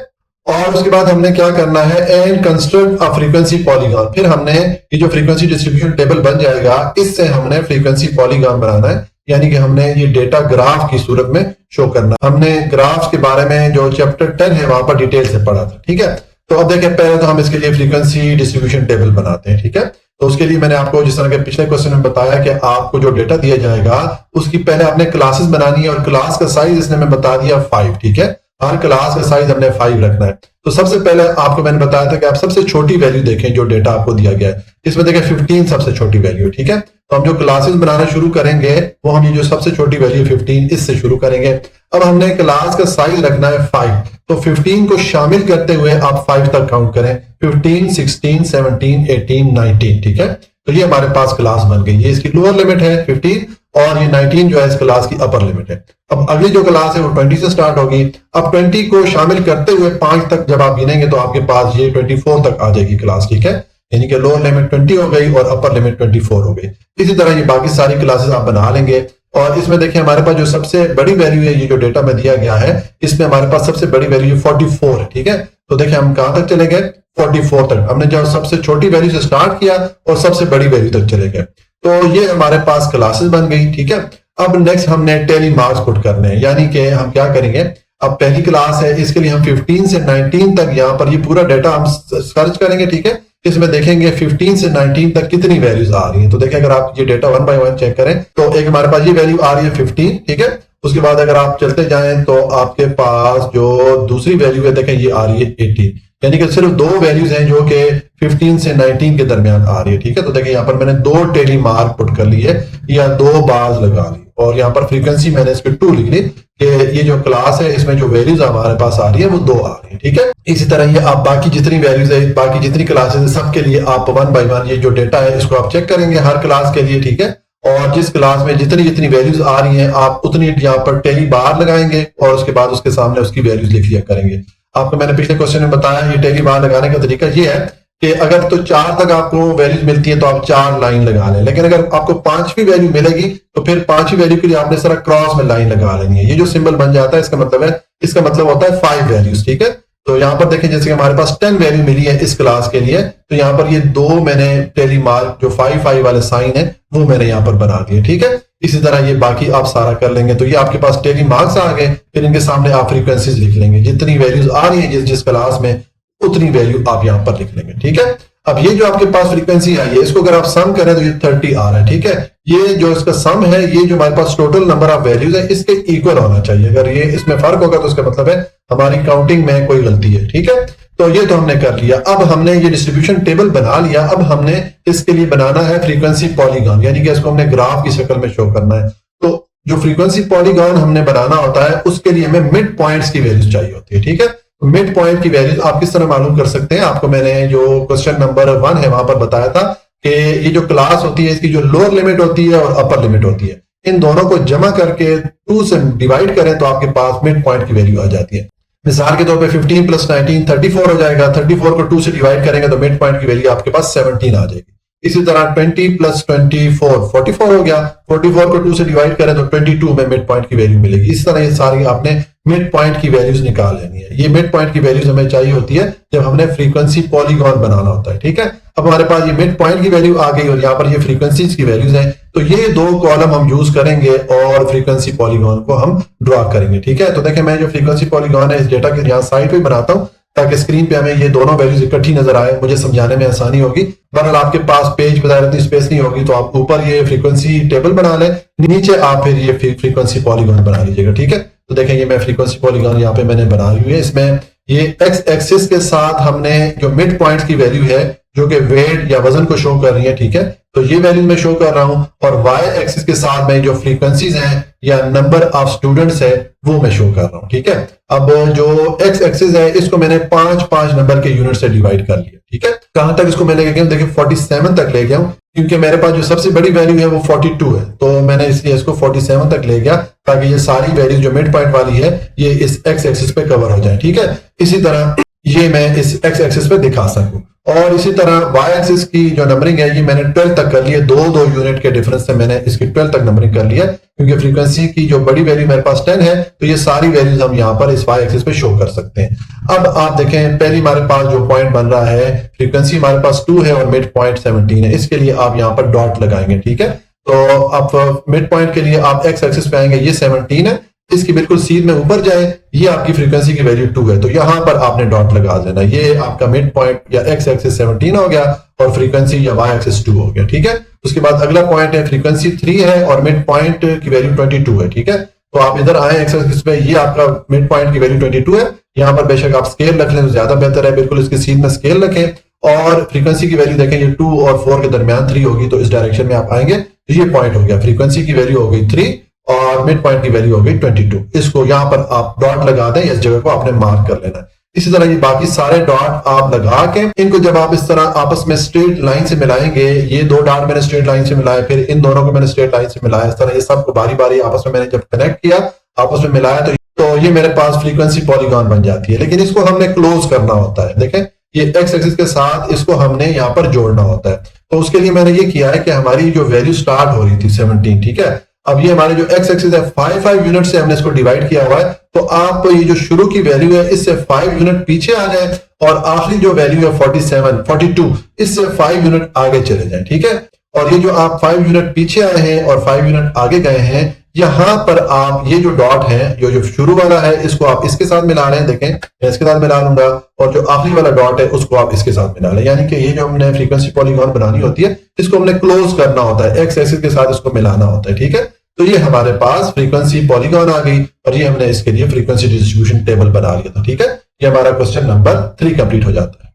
और उसके बाद हमने क्या करना है and construct a frequency polygon. फिर हमने ये जो फ्रीक्वेंसी डिस्ट्रीब्यूशन टेबल बन जाएगा इससे हमने फ्रीक्वेंसी पॉलीगॉन बनाना है, यानी कि हमने ये डेटा ग्राफ की सूरत में शो करना। हमने ग्राफ्स के बारे में जो चैप्टर 10 है वहां पर डिटेल से पढ़ा था, ठीक है। तो अब देखिए पहले तो हम इसके लिए फ्रीक्वेंसी डिस्ट्रीब्यूशन टेबल बनाते हैं, ठीक है। तो उसके लिए मैंने आपको जिस तरह के पिछले क्वेश्चन में बताया कि आपको जो डेटा दिया जाएगा उसकी पहले आपने क्लासेस बनानी है और क्लास का साइज इसने मैं बता दिया 5, ठीक है। हर क्लास का साइज हमने 5 रखना है। तो सबसे पहले आपको मैंने बताया था कि आप सबसे छोटी वैल्यू देखें जो डेटा आपको दिया गया है। इसमें देखें 15 सबसे छोटी वैल्यू है, ठीक है। तो हम जो क्लासेस बनाना शुरू करेंगे वो हम ये जो सबसे छोटी वैल्यू 15 इससे शुरू करेंगे। अब हमने क्लास का साइज रखना है 5, तो 15 को शामिल करते हुए आप 5 तक काउंट करें, 15 16 17 18 19, ठीक है। तो ये हमारे पास क्लास बन गई। ये इसकी लोअर लिमिट है 15 और ये 19 जो है इस क्लास की अपर लिमिट है। अब अगली जो क्लास है वो 20 से स्टार्ट होगी। अब 20 को शामिल करते हुए 5 तक जब आप गिनेंगे तो आपके पास ये 24 तक आ जाएगी क्लास, ठीक है। यानी कि लोअर लिमिट 20 हो गई और अपर लिमिट 24 हो गई। इसी तरह ये बाकी सारी क्लासेस आप बना लेंगे। और इसमें देखिए हमारे पास जो सबसे बड़ी वैल्यू है ये जो डेटा में दिया गया है इसमें हमारे पास सबसे बड़ी वैल्यू 44 है, ठीक है। तो देखिए हम कहां तक चले गए, 44 तक। हमने जो सबसे छोटी वैल्यू से स्टार्ट किया और सबसे बड़ी वैल्यू तक चले गए। तो ये हमारे पास क्लासेस बन गई, ठीक है। अब नेक्स्ट हमने टेली मार्क्स पुट करने हैं, यानी कि हम क्या करेंगे, अब पहली क्लास है इसके लिए हम 15 से 19 तक यहाँ पर ये पूरा डेटा हम सर्च करेंगे, ठीक है। इसमें देखेंगे 15 से 19 तक कितनी वैल्यूज आ रही हैं। तो देखें, अगर आप ये डेटा 1 बाय 1 चेक करें तो एक हमारे पास ये वैल्यू आ रही है 15, ठीक है। उसके बाद अगर आप चलते जाएं तो आपके पास जो दूसरी वैल्यू है देखें ये आ रही है 18, यानी कि सिर्फ दो वैल्यूज हैं जो कि 15 से 19 के दरमियान आ रही है, ठीक है। तो देखिए यहाँ पर मैंने दो टेली मार्क पुट कर ली है या दो बार्स लगा ली, और यहाँ पर फ्रीक्वेंसी मैंने इसकी 2 लिख ली कि ये जो क्लास है इसमें जो वैल्यूज हमारे पास आ रही है वो 2 आ रही है, ठीक है। इसी तरह ये आप बाकी जितनी वैल्यूज है, बाकी जितनी क्लासेस है, सबके लिए आप 1 बाय 1 ये जो डेटा है इसको आप चेक करेंगे हर क्लास के लिए, ठीक है। और जिस क्लास में जितनी जितनी वैल्यूज आ रही हैं आप उतनी यहाँ पर टेली बार लगाएंगे और उसके बाद उसके सामने उसकी वैल्यूज लिख लिया करेंगे। आपको मैंने पिछले क्वेश्चन में बताया ये टेली बार लगाने का तरीका ये है कि अगर तो 4 तक आपको वैल्यूज मिलती है तो आप 4 लाइन लगा लें, लेकिन अगर आपको 5वीं वैल्यू मिलेगी तो फिर 5वीं वैल्यू के लिए आपने इस तरह क्रॉस में लाइन लगा लेनी है। ये जो सिंबल बन जाता है इसका मतलब होता है 5 वैल्यूज, ठीक है। तो यहाँ पर देखें जैसे कि हमारे पास 10 वैल्यू मिली है इस क्लास के लिए, तो यहाँ पर ये 2 मैंने टेली मार्क जो 5 वाले साइन है वो मैंने यहाँ पर बना दिए, ठीक है। इसी तरह ये बाकी आप सारा कर लेंगे तो ये आपके पास टेली मार्क्स आ गए, फिर इनके सामने आप फ्रीक्वेंसीज लिख लेंगे, जितनी वैल्यूज आ रही है जिस जिस क्लास में उतनी वैल्यू आप यहाँ पर लिख लेंगे, ठीक है। अब ये जो आपके पास फ्रीक्वेंसी आई है इसको अगर आप सम करें तो ये 30 आ रहा है, ठीक है। ये जो इसका सम है ये जो हमारे पास टोटल नंबर ऑफ वैल्यूज है इसके इक्वल होना चाहिए। अगर ये इसमें फर्क होगा तो इसका मतलब है हमारी काउंटिंग में कोई गलती है, ठीक है। तो ये तो हमने कर लिया। अब हमने ये डिस्ट्रीब्यूशन टेबल बना लिया, अब हमने इसके लिए बनाना है फ्रीक्वेंसी पॉलीगॉन, यानी कि इसको हमने ग्राफ की शक्ल में शो करना है। तो जो फ्रीक्वेंसी पॉलीगॉन हमने बनाना होता है उसके लिए हमें मिड पॉइंट्स की वैल्यूज चाहिए होती है, ठीक है। मिड पॉइंट की वैल्यूज आप किस तरह मालूम कर सकते हैं, आपको मैंने जो क्वेश्चन नंबर 1 है वहां पर बताया था कि ये जो क्लास होती है इसकी जो लोअर लिमिट होती है और अपर लिमिट होती है, इन दोनों को जमा करके 2 से डिवाइड करें तो आपके पास मिड पॉइंट की वैल्यू आ जाती है। मिसाल के तौर पे 15 + 19 34 हो जाएगा, 34 को 2 से डिवाइड करेंगे तो मिड पॉइंट की वैल्यू आपके पास 17 आ जाएगी। इसी तरह 20 + 24 44 हो गया, 44 को 2 से डिवाइड करें तो 22 में मिड पॉइंट की वैल्यू मिलेगी। इस तरह ये सारी आपने मिड पॉइंट की वैल्यूज निकाल लेनी है। ये मिड पॉइंट की वैल्यूज हमें चाहिए होती है जब हमने फ्रीक्वेंसी पॉलीगॉन बनाना होता है, ठीक है। अब हमारे पास ये मिड पॉइंट की वैल्यू आ गई और यहाँ पर ये फ्रीक्वेंसीज की वैल्यूज हैं, तो ये 2 कॉलम हम यूज करेंगे और फ्रीक्वेंसी पॉलीगॉन को हम ड्रॉ करेंगे, ठीक है। तो देखें मैं जो फ्रीक्वेंसी पॉलीगॉन है इस डेटा के यहाँ साइड पे बनाता हूँ ताकि स्क्रीन पे हमें ये दोनों वैल्यूज इकट्ठी नजर आए, मुझे समझाने में आसानी होगी। बहरहाल आपके पास पेज बजाय इतनी स्पेस नहीं होगी तो आप ऊपर ये फ्रीक्वेंसी टेबल बना लें, नीचे आप फिर ये फ्रीक्वेंसी पॉलीगॉन बना लीजिएगा, ठीक है। तो देखें ये मैं फ्रीक्वेंसी पॉलीगॉन यहाँ पे मैंने बना ली है। इसमें ये एक्स एक्सिस के साथ हमने जो मिड पॉइंट की वैल्यू है जो कि वेट या वजन को शो कर रही है, ठीक है, तो ये वैल्यू मैं शो कर रहा हूं, और वाई एक्सिस के साथ में जो फ्रीक्वेंसीज हैं या नंबर ऑफ स्टूडेंट्स है वो मैं शो कर रहा हूं, ठीक है। अब जो एक्स एक्सिस है इसको मैंने 5 नंबर के यूनिट से डिवाइड कर लिया, ठीक है। कहां तक इसको मैं लेके गया हूं, देखिए 47 तक ले गया हूं, क्योंकि मेरे पास जो सबसे बड़ी वैल्यू है वो 42 है, तो मैंने इसलिए इसको 47 तक ले गया ताकि ये सारी वैल्यू जो मिड पॉइंट वाली है ये इस एक्स एक्सिस पे कवर हो जाए, ठीक है। इसी तरह ये मैं इस एक्स एक्सिस पे दिखा सकूं, और इसी तरह वाई एक्सिस की जो नंबरिंग है ये मैंने 12 तक कर ली है, 2 यूनिट के डिफरेंस से मैंने इसकी 12 तक नंबरिंग कर लिया, क्योंकि फ्रीक्वेंसी की जो बड़ी वैल्यू मेरे पास 10 है तो ये सारी वैल्यूज हम यहाँ पर इस वाई एक्सिस पे शो कर सकते हैं। अब आप देखें पहली हमारे पास जो पॉइंट बन रहा है फ्रीक्वेंसी हमारे पास 2 है और मिड पॉइंट 17 है, इसके लिए आप यहाँ पर डॉट लगाएंगे, ठीक है। तो आप मिड पॉइंट के लिए आप एक्स एक्सिस पे आएंगे, ये 17 है, इसकी बिल्कुल सीध में ऊपर जाए, ये आपकी फ्रीक्वेंसी की वैल्यू 2 है, तो यहां पर आपने डॉट लगा देना। ये आपका मिड पॉइंट या एक्स एक्सिस 17 हो गया और फ्रीक्वेंसी या वाई एक्सिस 2 हो गया, ठीक है। उसके बाद अगला पॉइंट है फ्रीक्वेंसी 3 है और मिड पॉइंट की वैल्यू 22 है, ठीक है। तो आप इधर आए एक्स एक्सिस पे, ये आपका मिड पॉइंट की वैल्यू 22 है। यहाँ पर बेशक आप स्केल रख लें तो ज्यादा बेहतर है, बिल्कुल इसकी सीध में स्केल रखें, और फ्रीक्वेंसी की वैल्यू देखें ये 2 और 4 के दरमियान 3 होगी, तो इस डायरेक्शन में आप आएंगे तो ये पॉइंट हो गया, फ्रीक्वेंसी की वैल्यू हो गई 3 और मिड पॉइंट की वैल्यू हो गई 22। इसको यहां पर आप डॉट लगा दें, इस जगह को आपने मार्क कर लेना है। इसी तरह ये बाकी सारे डॉट आप लगा के इनको जब आप इस तरह आपस में स्ट्रेट लाइन से मिलाएंगे, ये 2 डॉट मैंने स्ट्रेट लाइन से मिलाए, फिर इन दोनों को मैंने स्ट्रेट लाइन से मिलाया, इस तरह ये सबको बारी बारी आपस में मैंने जब कनेक्ट किया, आपस में मिलाया, तो ये मेरे पास फ्रीक्वेंसी पॉलीगॉन बन जाती है। लेकिन इसको हमने क्लोज करना होता है, देखें ये एक्स एक्सिस के साथ इसको हमने यहाँ पर जोड़ना होता है। तो उसके लिए मैंने ये किया है कि हमारी जो वैल्यू स्टार्ट हो रही थी 17, ठीक है, अब ये हमारे जो एक्स एक्सिस है 5 यूनिट से हमने इसको डिवाइड किया हुआ है, तो आप ये जो शुरू की वैल्यू है इससे 5 यूनिट पीछे आ जाए और आखिरी जो वैल्यू है 42 इससे 5 यूनिट आगे चले जाए, ठीक है। और ये जो आप 5 यूनिट पीछे आए हैं और 5 यूनिट आगे गए हैं, यहां पर आप ये जो डॉट है, जो शुरू वाला है, इसको आप इसके साथ मिला लें। देखें मैं इसके साथ मिला लूंगा, और जो आखिरी वाला डॉट है उसको आप इसके साथ मिला लें। यानी कि ये जो हमने फ्रीक्वेंसी पॉलीगॉन बनानी होती है, इसको हमने क्लोज करना होता है, एक्स एक्सिस के साथ इसको मिलाना होता है। ठीक है, तो ये हमारे पास फ्रीक्वेंसी पॉलीगॉन आ गई, और ये हमने इसके लिए फ्रीक्वेंसी डिस्ट्रीब्यूशन टेबल बना लिया था। ठीक है, ये हमारा क्वेश्चन नंबर 3 कंप्लीट हो जाता है।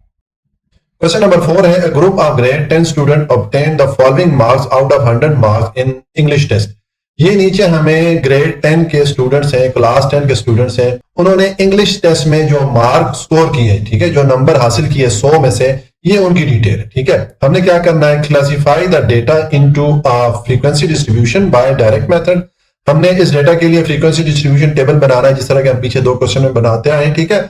क्वेश्चन नंबर 4 है, a group of grade 10 student obtained the following marks out of 100 marks in English test। ये नीचे हमें ग्रेड 10 के स्टूडेंट्स हैं, क्लास 10 के स्टूडेंट्स हैं, उन्होंने इंग्लिश टेस्ट में जो मार्क स्कोर किए, ठीक है, जो नंबर हासिल किए 100 में से, ये उनकी डिटेल है। ठीक है, हमने क्या करना है, classify the data into frequency distribution bye direct method. हमने इस डेटा के लिए फ्रीक्वेंसी डिस्ट्रीब्यूशन टेबल बनाना है, जिस तरह के हम पीछे 2 क्वेश्चन में बनाते आए। ठीक है,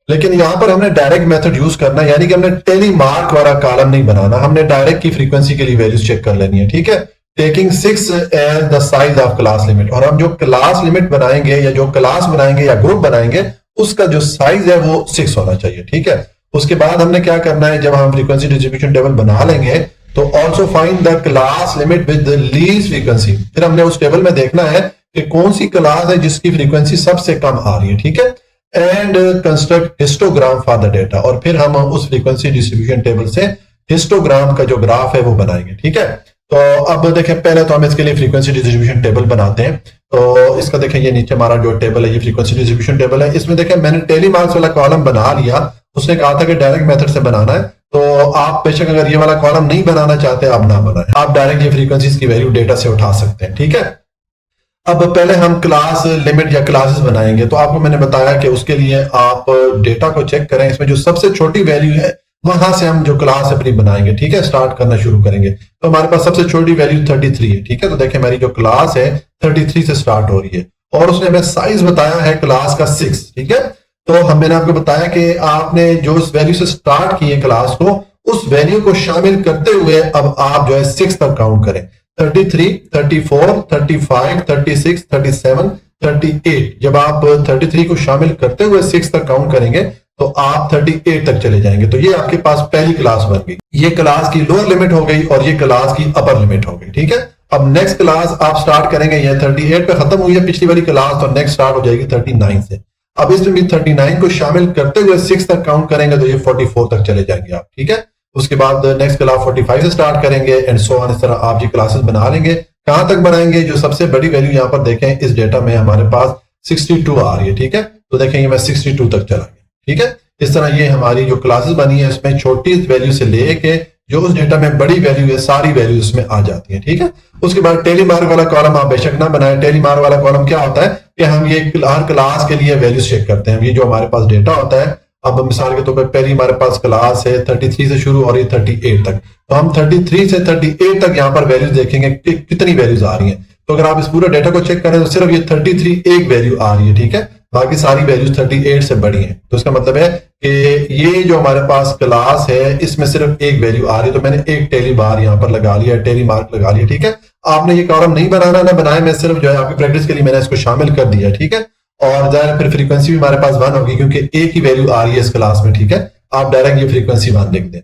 लेकिन यहां पर हमने डायरेक्ट मेथड यूज करना है, यानी कि हमने टेली मार्क वाला कॉलम नहीं बनाना, हमने डायरेक्ट की फ्रीक्वेंसी के लिए वैल्यूज चेक कर लेनी है। ठीक है, taking 6 as the size of class limit, और हम जो क्लास लिमिट बनाएंगे या जो क्लास बनाएंगे या ग्रुप बनाएंगे, उसका जो साइज है वो 6 होना चाहिए। ठीक है, उसके बाद हमने क्या करना है, जब हम फ्रीक्वेंसी डिस्ट्रीब्यूशन टेबल बना लेंगे तो also find the class limit with the least frequency. फिर हमने उस टेबल में देखना है कि कौन सी क्लास है जिसकी फ्रीक्वेंसी सबसे कम आ रही है। ठीक है, and construct histogram for the data, और फिर हम उस फ्रीक्वेंसी डिस्ट्रीब्यूशन टेबल से हिस्टोग्राम का जो ग्राफ है वो बनाएंगे। ठीक है, तो अब देखें, पहले तो हम इसके लिए फ्रीक्वेंसी डिस्ट्रीब्यूशन टेबल बनाते हैं। तो इसका देखें, ये नीचे हमारा जो टेबल है, ये फ्रीक्वेंसी डिस्ट्रीब्यूशन टेबल है। इसमें देखें मैंने टेली मार्क्स वाला कॉलम बना लिया, उसने कहा था कि डायरेक्ट मेथड से बनाना है, तो आप बेशक अगर ये वाला कॉलम नहीं बनाना चाहते, आप ना बनाएं, आप डायरेक्ट ये फ्रीक्वेंसीज की वैल्यू डेटा से उठा सकते हैं। ठीक है, अब पहले हम क्लास लिमिट या क्लासेस बनाएंगे, तो आपको मैंने बताया कि उसके लिए आप डेटा को चेक करें, इसमें जो सबसे छोटी वैल्यू है वहां से हम जो क्लास अपनी बनाएंगे। ठीक है, स्टार्ट करना शुरू करेंगे। तो हमारे पास सबसे छोटी वैल्यू 33 है। ठीक है, तो देखिए मेरी जो क्लास है 33 से स्टार्ट हो रही है, और उसने हमें साइज बताया है क्लास का 6। ठीक है, तो मैंने आपको बताया कि आपने जो उस वैल्यू से स्टार्ट की है क्लास को, उस वैल्यू को शामिल करते हुए अब आप जो है 6 तक काउंट करें। 33, 34, 35, 36, 37, 38। जब आप 33 को शामिल करते हुए 6 तक काउंट करेंगे तो आप 38 तक चले जाएंगे। तो ये आपके पास पहली क्लास बन गई। ये क्लास की लोअर लिमिट हो गई और ये क्लास की अपर लिमिट हो गई। ठीक है, अब नेक्स्ट क्लास आप स्टार्ट करेंगे, ये 38 पे खत्म हुई है पिछली वाली क्लास, तो नेक्स्ट स्टार्ट हो जाएगी 39 से। अब इसमें भी 39 को शामिल करते हुए 6 तक काउंट करेंगे तो ये 44 तक चले जाएंगे आप। ठीक है, उसके बाद नेक्स्ट क्लास 45 से स्टार्ट करेंगे एंड सो ऑन। इस तरह आप ये क्लासेस बना लेंगे। कहां तक बनाएंगे, जो सबसे बड़ी वैल्यू यहां पर देखें इस डेटा में हमारे पास 62 आ रही है। ठीक है, तो देखेंगे मैं 62 तक चला गया। ठीक है, इस तरह ये हमारी जो क्लासेस बनी है इसमें छोटी वैल्यू से लेके जो उस डेटा में बड़ी वैल्यू है, सारी वैल्यू इसमें आ जाती है। ठीक है, उसके बाद टेली मार्क वाला कॉलम आप बेशक ना बनाए। टेली मार्क वाला कॉलम क्या होता है कि हम ये हर क्लास के लिए वैल्यूज चेक करते हैं। ये जो हमारे पास डेटा होता है, अब मिसाल के तौर पर पहली हमारे पास क्लास है 33 से शुरू और ये 38 तक, तो हम 33 से 38 तक यहाँ पर वैल्यूज देखेंगे कि कितनी वैल्यूज आ रही हैं। तो अगर आप इस पूरे डेटा को चेक करें तो सिर्फ ये 33 एक वैल्यू आ रही है। ठीक है, बाकी सारी वैल्यूज 38 से बड़ी हैं। तो इसका मतलब है कि ये जो हमारे पास क्लास है इसमें सिर्फ एक वैल्यू आ रही है, तो मैंने एक टेली बार यहाँ पर लगा लिया, टेली मार्क लगा लिया। ठीक है, आपने ये कॉलम नहीं बनाना ना बनाए, मैं सिर्फ जो है आपकी प्रैक्टिस के लिए मैंने इसको शामिल कर दिया। ठीक है, और जाहिर फिर फ्रीक्वेंसी भी हमारे पास 1 होगी क्योंकि एक ही वैल्यू आ रही है इस क्लास में। ठीक है, आप डायरेक्ट ये फ्रीक्वेंसी 1 लिख दें।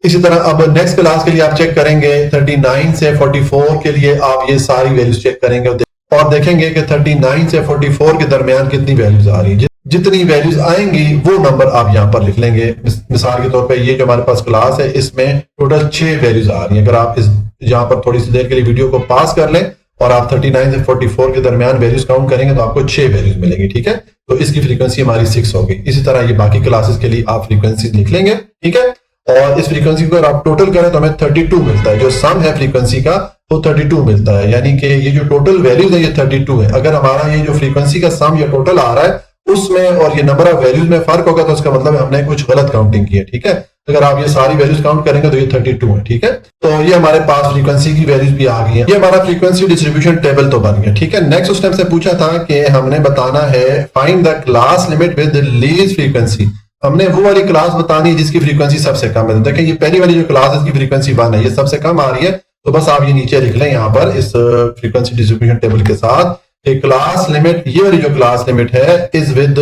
इसी तरह अब नेक्स्ट क्लास के लिए आप चेक करेंगे 39 से 44 के लिए आप ये सारी वैल्यूज चेक करेंगे और देखेंगे कि 39 से 44 के दरमियान कितनी वैल्यूज आ रही है। जितनी वैल्यूज आएंगी वो नंबर आप यहां पर लिख लेंगे। मिसाल के तौर पे ये जो हमारे पास क्लास है इसमें टोटल 6 वैल्यूज आ रही है। अगर आप इस यहाँ पर थोड़ी सी देर के लिए वीडियो को पास कर लें और आप 39 से 44 के दरमियान वैल्यूज काउंट करेंगे तो आपको 6 वैल्यूज मिलेंगी। ठीक है, तो इसकी फ्रीक्वेंसी हमारी 6 होगी। इसी तरह ये बाकी क्लासेस के लिए आप फ्रीक्वेंसी लिख लेंगे। ठीक है, और इस फ्रीक्वेंसी को अगर आप टोटल करें तो हमें 32 मिलता है। जो सम है फ्रीक्वेंसी का वो 32 मिलता है, यानी कि ये जो टोटल वैल्यूज है ये 32 है। अगर हमारा ये जो फ्रीक्वेंसी का सम या टोटल आ रहा है उसमें और ये नंबर ऑफ वैल्यूज में फर्क होगा तो उसका मतलब हमने कुछ गलत काउंटिंग की है। ठीक है, अगर आप ये सारी वैल्यूज काउंट करेंगे तो ये 32 है। ठीक है, तो ये हमारे पास फ्रीक्वेंसी की वैल्यूज भी आ गई है। ये हमारा फ्रीक्वेंसी डिस्ट्रीब्यूशन टेबल तो बन गया। ठीक है, नेक्स्ट उस टाइम से पूछा था कि हमने बताना है find the class limit with least frequency. हमने वो वाली क्लास बतानी है जिसकी फ्रीक्वेंसी सबसे कम है। देखिए ये पहली वाली जो क्लास है इसकी फ्रीक्वेंसी 1 है, ये सबसे कम आ रही है, तो बस आप ये नीचे लिख लें यहाँ पर इस फ्रीक्वेंसी डिस्ट्रीब्यूशन टेबल के साथ क्लास लिमिट, ये वाली जो क्लास लिमिट है is with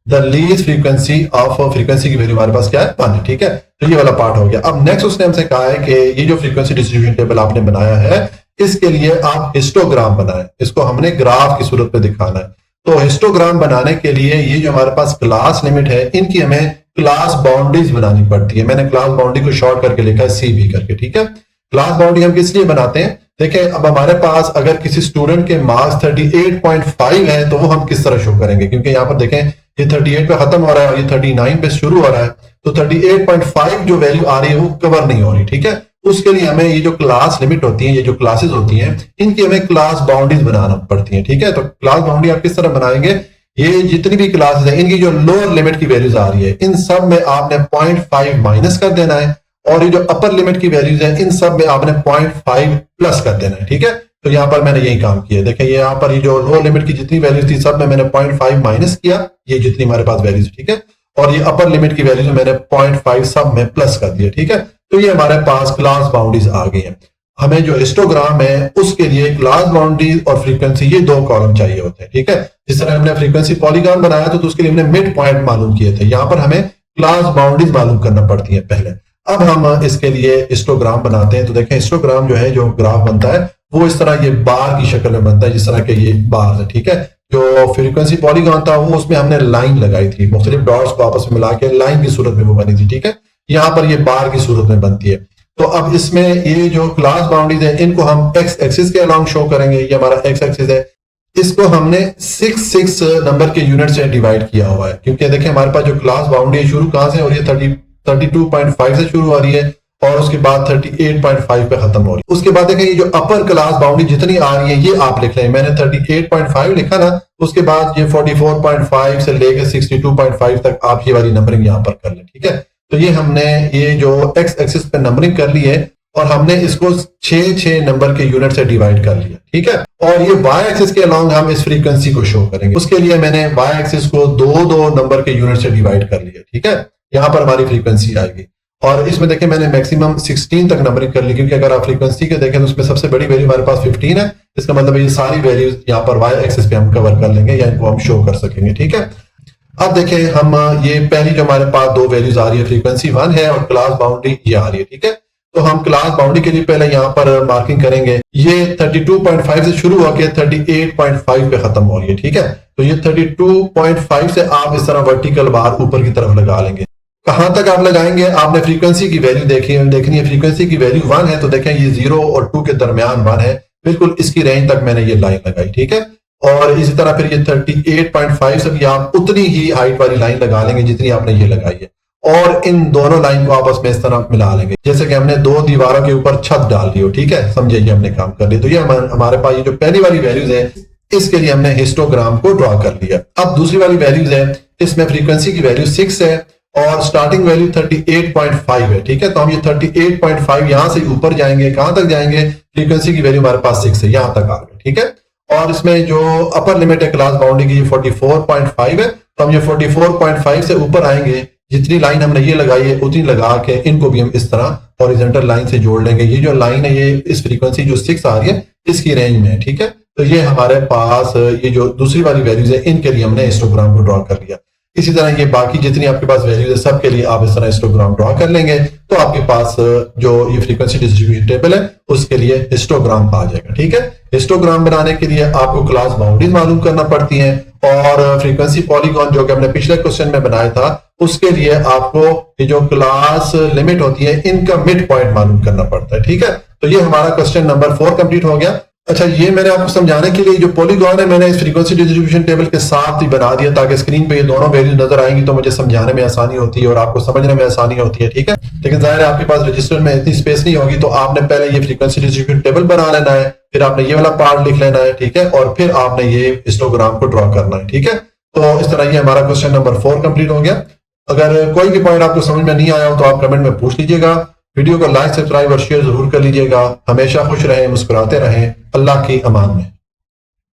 the least frequency of frequency की वैल्यू हमारे पास क्या है 1 है। ठीक है, तो ये वाला पार्ट हो गया। अब नेक्स्ट उसने हमसे कहा है कि ये जो फ्रीक्वेंसी डिस्ट्रीब्यूशन टेबल आपने बनाया है इसके लिए आप हिस्टोग्राम बनाएं, इसको हमने ग्राफ की सूरत में दिखाना है। तो हिस्टोग्राम बनाने के लिए ये जो हमारे पास क्लास लिमिट है, इनकी हमें क्लास बाउंड्रीज बनानी पड़ती है। मैंने क्लास बाउंड्री को शॉर्ट करके लिखा है CB करके, ठीक है। क्लास बाउंड्री हम किस लिए बनाते हैं, देखें अब हमारे पास अगर किसी स्टूडेंट के मार्क्स 38.5 है तो वो हम किस तरह शो करेंगे, क्योंकि यहाँ पर देखें ये 38 पे खत्म हो रहा है और ये 39 पे शुरू हो रहा है, तो 38.5 जो वैल्यू आ रही है वो कवर नहीं हो रही, ठीक है। उसके लिए हमें ये जो क्लास लिमिट होती है, ये जो क्लासेस होती हैं, इनकी हमें क्लास बाउंड्रीज बनाना पड़ती है, ठीक है। तो क्लास बाउंड्री आप किस तरह बनाएंगे, ये जितनी भी क्लासेस है इनकी जो लोअर लिमिट की वैल्यूज आ रही है, इन सब में आपने 0.5 माइनस कर देना है, और ये जो अपर लिमिट की वैल्यूज है इन सब में आपने 0.5 प्लस कर देना है, ठीक है। तो यहाँ पर मैंने यही काम किया, देखिए ये यहाँ पर ये जो लोअर लिमिट की जितनी वैल्यूज थी सब में मैंने 0.5 माइनस किया, ये जितनी हमारे पास वैल्यूज, ठीक है, और ये अपर लिमिट की वैल्यूज मैंने 0.5 सब में प्लस कर दिया, ठीक है। तो ये हमारे पास क्लास बाउंड्रीज आ गई है। हमें जो हिस्टोग्राम है उसके लिए क्लास बाउंड्रीज और फ्रीक्वेंसी ये दो कॉलम चाहिए होते हैं, ठीक है। जिस तरह हमने फ्रीक्वेंसी पॉलीगॉन बनाया तो उसके लिए हमने मिड पॉइंट मालूम किए थे, यहाँ पर हमें क्लास बाउंड्रीज मालूम करना पड़ती है पहले। अब हम इसके लिए हिस्टोग्राम बनाते हैं। तो देखें हिस्टोग्राम जो है, जो ग्राफ बनता है वो इस तरह ये बार की शक्ल में बनता है, जिस तरह के ये बार है, ठीक है। जो फ्रीक्वेंसी पॉलीगॉन था वो उसमें हमने लाइन लगाई थी, मुख्तलिफ डॉट्स को आपस में मिला के लाइन की सूरत में वो बनी थी, ठीक है। यहाँ पर ये बार की सूरत में बनती है। तो अब इसमें ये जो क्लास बाउंड्रीज है इनको हम एक्स एक्सिस के अलोंग शो करेंगे। ये हमारा एक्स एक्सिस है, इसको हमने 6 नंबर के यूनिट से डिवाइड किया हुआ है, क्योंकि देखिए हमारे पास जो क्लास बाउंड्री शुरू कहां से, और ये 32.5 से शुरू हो रही है और उसके बाद 38.5 पे खत्म हो रही है। उसके बाद देखें ये जो अपर क्लास बाउंड्री जितनी आ रही है ये आप लिख लें, मैंने 38.5 लिखा ना, उसके बाद ये 44.5 से लेकर 62.5 तक आप ये वाली नंबरिंग यहाँ पर कर लें, ठीक है। तो ये हमने ये जो एक्स एक्सिस पे नंबरिंग कर ली है और हमने इसको 6 नंबर के यूनिट से डिवाइड कर लिया, ठीक है। और ये वाई एक्सिस के अलोंग हम इस फ्रीक्वेंसी को शो करेंगे, उसके लिए मैंने वाई एक्सिस को 2 नंबर के यूनिट से डिवाइड कर लिया, ठीक है। यहाँ पर हमारी फ्रीक्वेंसी आएगी और इसमें देखें मैंने मैक्सिमम 16 तक नंबरिंग कर ली, क्योंकि अगर आप फ्रीक्वेंसी के देखें तो उसमें सबसे बड़ी वैल्यू हमारे पास 15 है। इसका मतलब ये सारी वैल्यूज यहाँ पर वाई एक्सिस पे हम कवर कर लेंगे या इनको हम शो कर सकेंगे, ठीक है। अब देखें हम ये पहली जो हमारे पास 2 वैल्यूज आ रही है, फ्रीक्वेंसी 1 है और क्लास बाउंड्री ये आ रही है, ठीक है। तो हम क्लास बाउंड्री के लिए पहले यहाँ पर मार्किंग करेंगे, ये 32.5 से शुरू होकर 38.5 पे खत्म हो रही है, ठीक है। तो ये 32.5 से आप इस तरह वर्टिकल बार ऊपर की तरफ लगा लेंगे। कहां तक आप लगाएंगे, आपने फ्रीक्वेंसी की वैल्यू देखनी है, फ्रीक्वेंसी की वैल्यू 1 है, तो देखें ये 0 और 2 के दरमियान 1 है, बिल्कुल इसकी रेंज तक मैंने ये लाइन लगाई, ठीक है। और इसी तरह फिर ये 38.5 से भी आप उतनी ही हाइट वाली लाइन लगा लेंगे जितनी आपने ये लगाई है, और इन दोनों लाइन को आपस में इस तरह मिला लेंगे जैसे कि हमने 2 दीवारों के ऊपर छत डाल दी हो, ठीक है। समझे, ये हमने काम कर लिया। तो ये हमारे पास ये जो पहली वाली वैल्यूज है इसके लिए हमने हिस्टोग्राम को ड्रॉ कर लिया। अब दूसरी वाली वैल्यूज है, इसमें फ्रीक्वेंसी की वैल्यू 6 है और स्टार्टिंग वैल्यू 38.5 है, ठीक है। तो हम ये 38.5 यहां से ऊपर जाएंगे, कहां तक जाएंगे, फ्रीक्वेंसी की वैल्यू हमारे पास 6 है, यहां तक आ गए, ठीक है। और इसमें जो अपर लिमिट है क्लास बाउंड्री की 44.5 है, तो हम ये 44.5 से ऊपर आएंगे, जितनी लाइन हमने ये लगाई है उतनी लगा के इनको भी हम इस तरह हॉरिजॉन्टल लाइन से जोड़ लेंगे। ये जो लाइन है ये इस फ्रीक्वेंसी जो 6 आ रही है इसकी रेंज में है, ठीक है। तो ये हमारे पास ये जो दूसरी वाली वैल्यूज है इनके लिए हमने हिस्टोग्राम को ड्रॉ कर लिया। इसी तरह ये बाकी जितनी आपके पास वैल्यूज है सबके लिए आप इस तरह हिस्टोग्राम ड्रॉ कर लेंगे, तो आपके पास जो ये फ्रीक्वेंसी डिस्ट्रीब्यूशन टेबल है उसके लिए हिस्टोग्राम आ जाएगा, ठीक है। हिस्टोग्राम बनाने के लिए आपको क्लास बाउंड्रीज मालूम करना पड़ती हैं और फ्रीक्वेंसी पॉलीगॉन जो कि हमने पिछले क्वेश्चन में बनाया था उसके लिए आपको ये जो क्लास लिमिट होती है इनका मिड पॉइंट मालूम करना पड़ता है, ठीक है। तो ये हमारा क्वेश्चन नंबर 4 कंप्लीट हो गया। अच्छा, ये मैंने आपको समझाने के लिए जो पॉलीगॉन है मैंने इस फ्रीक्वेंसी डिस्ट्रीब्यूशन टेबल के साथ ही बना दिया ताकि स्क्रीन पे ये दोनों वैल्यूज नजर आएंगी तो मुझे समझाने में आसानी होती है और आपको समझने में आसानी होती है, ठीक है। लेकिन जाहिर है आपके पास रजिस्टर में इतनी स्पेस नहीं होगी, तो आपने पहले ये फ्रीक्वेंसी डिस्ट्रीब्यूशन टेबल बना लेना है, फिर आपने ये वाला पार्ट लिख लेना है, ठीक है, और फिर आपने ये हिस्टोग्राम को ड्रॉ करना है, ठीक है। तो इस तरह ये हमारा क्वेश्चन नंबर 4 कंप्लीट हो गया। अगर कोई भी पॉइंट आपको समझ में नहीं आया हो तो आप कमेंट में पूछ लीजिएगा। वीडियो को लाइक, सब्सक्राइब और शेयर जरूर कर लीजिएगा। हमेशा खुश रहें, मुस्कुराते रहें। अल्लाह की अमान में।